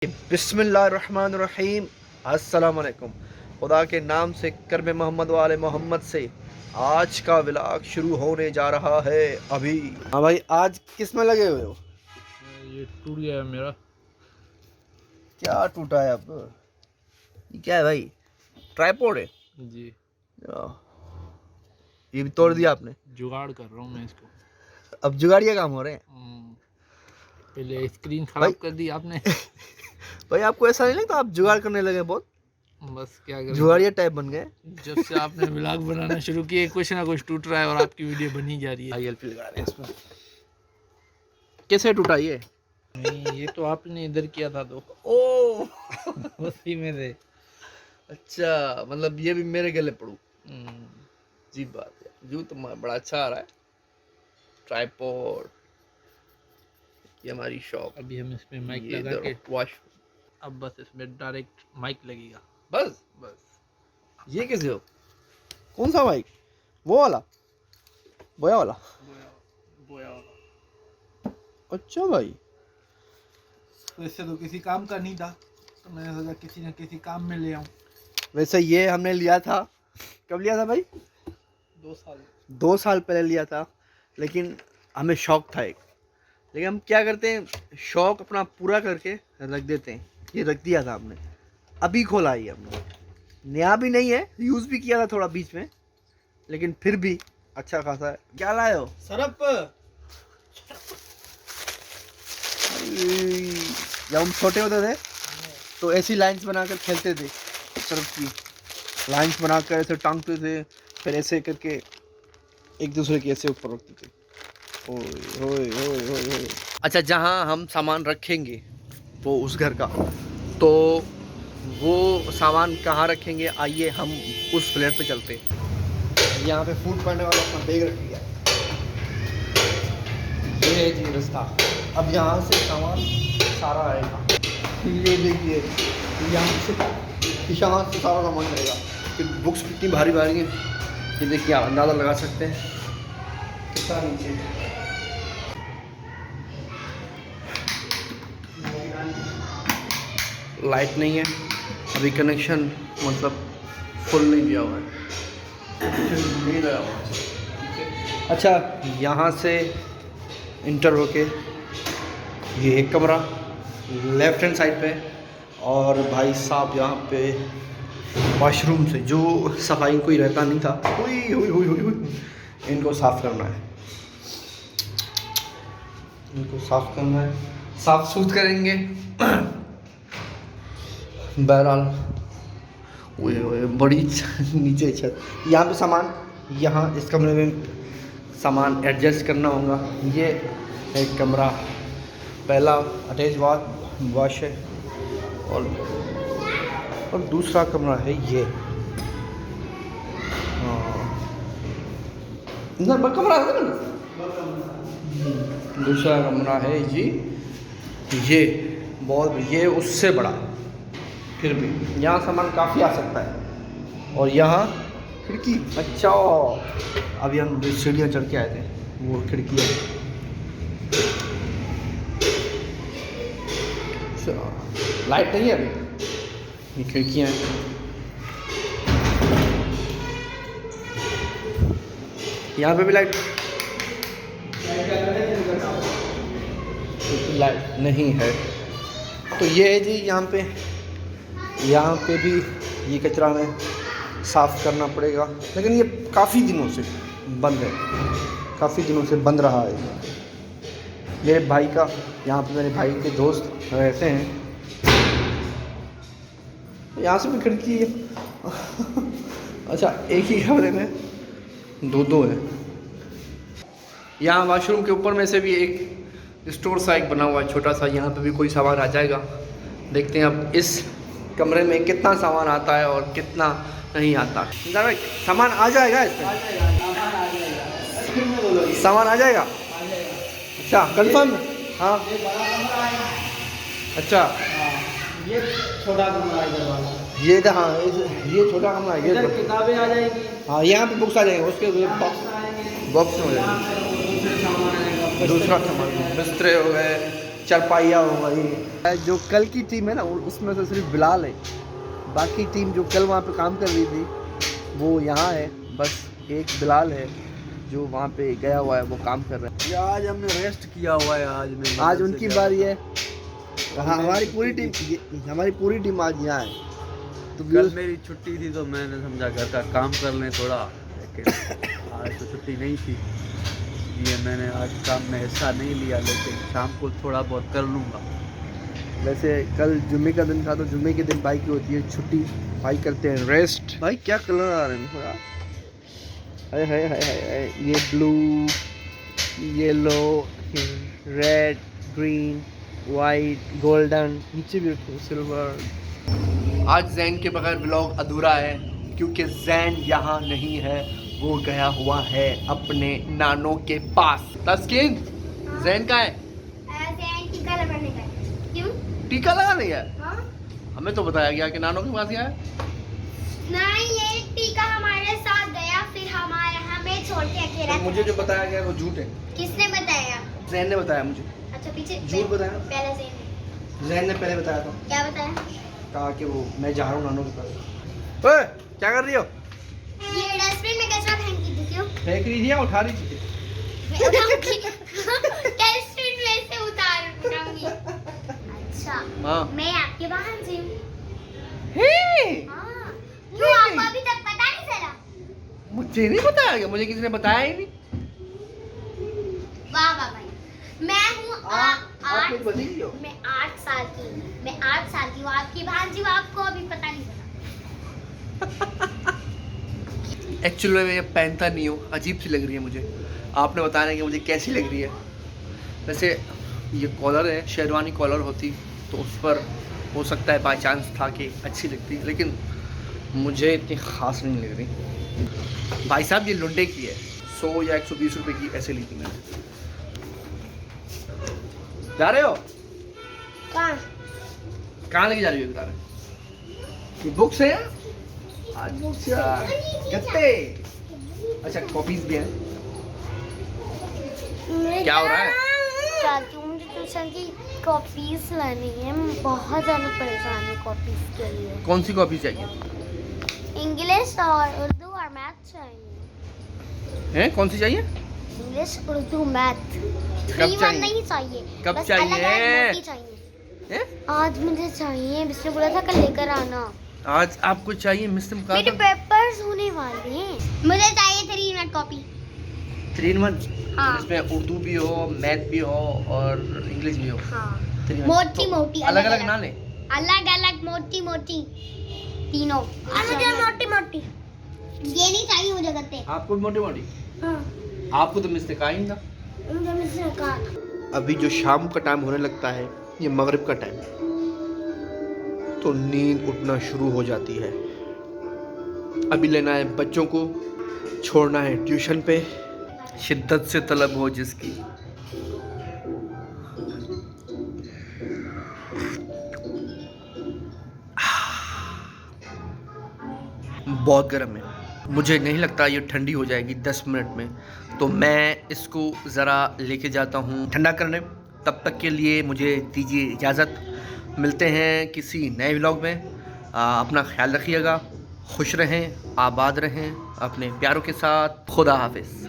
बिस्मिल्लाहिर्रहमानिर्रहीम। अस्सलाम वालेकुम। खुदा के नाम से कर्ब मोहम्मद वाले मोहम्मद से आज का व्लॉग शुरू होने जा रहा है अभी। हाँ भाई, आज किस में लगे हुए हो? ये टूट गया है मेरा। क्या टूटा है अब? ये क्या है भाई? ट्राइपॉड है? जी, ये भी तोड़ दिया आपने? जुगाड़ कर रहा हूँ मैं इसको। अब जुगाड़िया काम हो रहे हैं पहले स्क्रीन भाई। खराब कर दी आपने। भाई आपको ऐसा नहीं लगता आप जुगाड़ करने लगे? बहुत बस क्या करें, जुगाड़िया टाइप बन गए। जब से आपने व्लॉग बनाना शुरू किए कुछ ना कुछ टूट रहा है और आपकी वीडियो बनी जा रही है। ILP लगा रहे हैं इसमें। कैसे टूटा ये? नहीं, ये तो आपने इधर किया था तो ओ उसी में थे। अच्छा, मतलब ये भी मेरे गले पड़ू। हम्म, जी बात है। व्यू तो बड़ा अच्छा आ रहा है। ट्राइपॉड, ये हमारी शॉप। अभी हम इसमें माइक ये लगा इधर के वॉश। अब बस इसमें डायरेक्ट माइक लगेगा। बस बस ये कैसे हो? कौन सा माइक? वो वाला, बोया वाला? बोया वाला। अच्छा भाई, वैसे तो किसी काम का नहीं था, तो मैंने सोचा किसी न किसी काम में ले आऊं। वैसे ये हमने लिया था, कब लिया था भाई? 2 साल। 2 साल पहले लिया था, लेकिन हमें शौक था एक। लेकिन हम क्या करते हैं, शौक अपना पूरा करके रख देते हैं। ये रख दिया था हमने, अभी खोला ये हमने। नया भी नहीं है, यूज़ भी किया था थोड़ा बीच में, लेकिन फिर भी अच्छा खासा है। क्या लाए हो? सरप। जब हम छोटे होते थे तो ऐसी लाइंस बनाकर खेलते थे, सरफ की लाइंस बनाकर ऐसे टांगते थे, फिर ऐसे करके एक दूसरे के ऐसे ऊपर रखते थे। ओए ओए ओए ओए ओए। अच्छा, जहाँ हम सामान रखेंगे वो उस घर का, तो वो सामान कहाँ रखेंगे, आइए हम उस फ्लैट पे चलते हैं। यहाँ पे फूड पॉइंट वाला अपना बैग रख लिया। ये है जी रास्ता। अब यहाँ से सामान सारा आएगा। ये देखिए, यहाँ से सारा सामान आएगा। फिर बुक्स कितनी भारी भारी है, ये देखिए आप अंदाज़ा लगा सकते हैं कितना नीचे। लाइट नहीं है अभी, कनेक्शन मतलब फुल नहीं दिया हुआ है, नहीं लगा हुआ है। अच्छा, यहाँ से इंटर होके ये एक कमरा लेफ्ट हैंड साइड पे, और भाई साहब यहाँ पे वॉशरूम से जो सफाई कोई रहता नहीं था, हुई हुई हुई हुई हुई, इनको साफ़ करना है। इनको साफ़ करना है, साफ सूथ करेंगे। बहरहाल वो बड़ी नीचे छत, यहाँ पे सामान, यहाँ इस कमरे में सामान एडजस्ट करना होगा। ये एक कमरा, पहला अटैच वॉश है, और दूसरा कमरा है ये। कमरा है ना, दूसरा कमरा है जी। ये बहुत, ये उससे बड़ा, फिर भी यहाँ सामान काफ़ी आ सकता है। और यहाँ खिड़की। अच्छा, अभी हम सीढ़ियाँ चढ़ के आए थे, वो खिड़की है। लाइट नहीं है अभी, ये खिड़कियाँ हैं। यहाँ पे भी लाइट नहीं है, तो ये है जी। यहाँ पे भी ये कचरा में साफ़ करना पड़ेगा, लेकिन ये काफ़ी दिनों से बंद है, काफ़ी दिनों से बंद रहा है। मेरे भाई का, यहाँ पे मेरे भाई के दोस्त रहते हैं, यहाँ से भी खिड़की है। अच्छा, एक ही कमरे में दो है। यहाँ वॉशरूम के ऊपर में से भी एक स्टोर सा एक बना हुआ है छोटा सा, यहाँ पे भी कोई सामान आ जाएगा। देखते हैं अब इस कमरे में कितना सामान आता है और कितना नहीं आता। सामान आ जाएगा इसमें? सामान आ जाएगा। अच्छा, कंफर्म? हाँ, अच्छा, ये छोटा कमरा है, ये हाँ, ये छोटा कमरा है। ये किताबें आ जाएगी। हाँ, यहाँ पे बुक्स आ जाएंगे, उसके बॉक्स में हो जाएगा। दूसरा सामान बिस्तरे हो गए, चरपाइया होगा ये। जो कल की टीम है ना उसमें से सिर्फ बिलाल है, बाकी टीम जो कल वहाँ पे काम कर रही थी वो यहाँ है, बस एक बिलाल है जो वहाँ पे गया हुआ है, वो काम कर रहा है। आज हमने रेस्ट किया हुआ है, आज उनकी बारी है। हाँ, हमारी पूरी टीम आज यहाँ है। तो कल मेरी छुट्टी थी तो मैंने समझा घर का काम कर लें थोड़ा, लेकिन आज तो छुट्टी नहीं थी, ये मैंने आज काम में हिस्सा नहीं लिया, लेकिन शाम को थोड़ा बहुत कर लूँगा। वैसे कल जुम्मे का दिन था तो जुम्मे के दिन भाई की होती है छुट्टी, भाई करते हैं रेस्ट। भाई क्या कलर आ रहे हैं यार, हाय हाय हाय हाय, ये blue, yellow, red, green, white, golden, नीचे भी रखो सिल्वर। आज जैन के बगैर व्लॉग अधूरा है क्योंकि जैन यहाँ नहीं है, वो गया हुआ है अपने नानों के पास। तस्कीन, जैन का है? टीका लगाने का है। क्यों? टीका लगाने गया? हाँ? हमें तो बताया गया कि नानों के पास गया है। नहीं, ये टीका हमारे साथ गया, फिर हमें छोड़ के अकेला तो मुझे जो बताया गया वो झूठ है। किसने बताया? जैन ने बताया मुझे। अच्छा, पीछे झूठ बताया? पहले से नहीं। जैन ने पहले बताया था, क्या बताया? कहा कि वो मैं जा रहा हूँ नानों के पास। ओए, क्या कर रही हो? ये डस्टबिन में कचरा फेंकी थी। क्यों? फेंक रही थी या उठा रही थी? मैं उठाऊंगी। डस्टबिन में से उठाऊंगी। अच्छा, हाँ। मैं आपके वाहन से हूँ। हे! हाँ। क्यों, आपको अभी तक पता नहीं चला? मुझे नहीं बताया गया, मुझे किसी ने बताया ही नहीं। वाह वाह भाई, मैं हूँ आप मेरी भतीजी हो? मैं 8 साल की हूँ। मैं 8 साल की हूँ, आपकी भांजी हूँ, आपको अभी पता नहीं चला। एक्चुअली में ये पहनता नहीं हूँ, अजीब सी लग रही है मुझे। आपने बताना कि मुझे कैसी लग रही है। वैसे ये कॉलर है, शेरवानी कॉलर होती तो उस पर हो सकता है बाई चांस था कि अच्छी लगती, लेकिन मुझे इतनी ख़ास नहीं लग रही। भाई साहब ये लुंडे की है, 100 या 120 रुपए की ऐसे ली थी मैंने। जा रहे हो? कहाँ लेके जा रही हो बता रहे? ये बुक्स है? अच्छा, गत्ते। अच्छा, कॉपीज भी हैं। क्या हो रहा है? चाहती हूँ, मुझे ट्यूशन की कॉपीज लानी है। मैं बहुत ज़्यादा परेशान हूँ कॉपीज के लिए। कौन सी कॉपी चाहिए? इंग्लिश और उर्दू और मैथ चाहिए। हैं? कौन सी चाहिए? English, Urdu, math. कब 3-1 चाहिए? नहीं चाहिए। कब बस चाहिए? अलग-अलग नोट ही चाहिए। हैं? आज मुझे चाहिए, इसने बोला था कल लेकर आना। आज आपको चाहिए? मिस्टर मेरे मुकादम पेपर्स होने वाले हैं। मुझे चाहिए 3-1 कॉपी। 3-in-1, हाँ। जिसमें उर्दू भी हो, मैथ भी हो और इंग्लिश भी हो। हाँ। 3-in-1। मोटी तो मोटी अलग अलग ना ले। अलग अलग मोटी मोटी तीनों अलग मोटी मोटी। ये नहीं चाहिए मुझे गत्ते। आपको भी मोटी मोटी? हाँ। आपको तो मिस्टर का ही था। मुझे मिस्टर का। अभी जो शाम का टाइम होने लगता है, ये मगरिब का टाइम, तो नींद उठना शुरू हो जाती है। अभी लेना है बच्चों को, छोड़ना है ट्यूशन पे। शिद्दत से तलब हो जिसकी। बहुत गर्म है, मुझे नहीं लगता ये ठंडी हो जाएगी 10 मिनट में, तो मैं इसको ज़रा लेके जाता हूँ ठंडा करने। तब तक के लिए मुझे दीजिए इजाज़त। मिलते हैं किसी नए व्लॉग में। अपना ख्याल रखिएगा, खुश रहें, आबाद रहें अपने प्यारों के साथ। खुदा हाफिज़।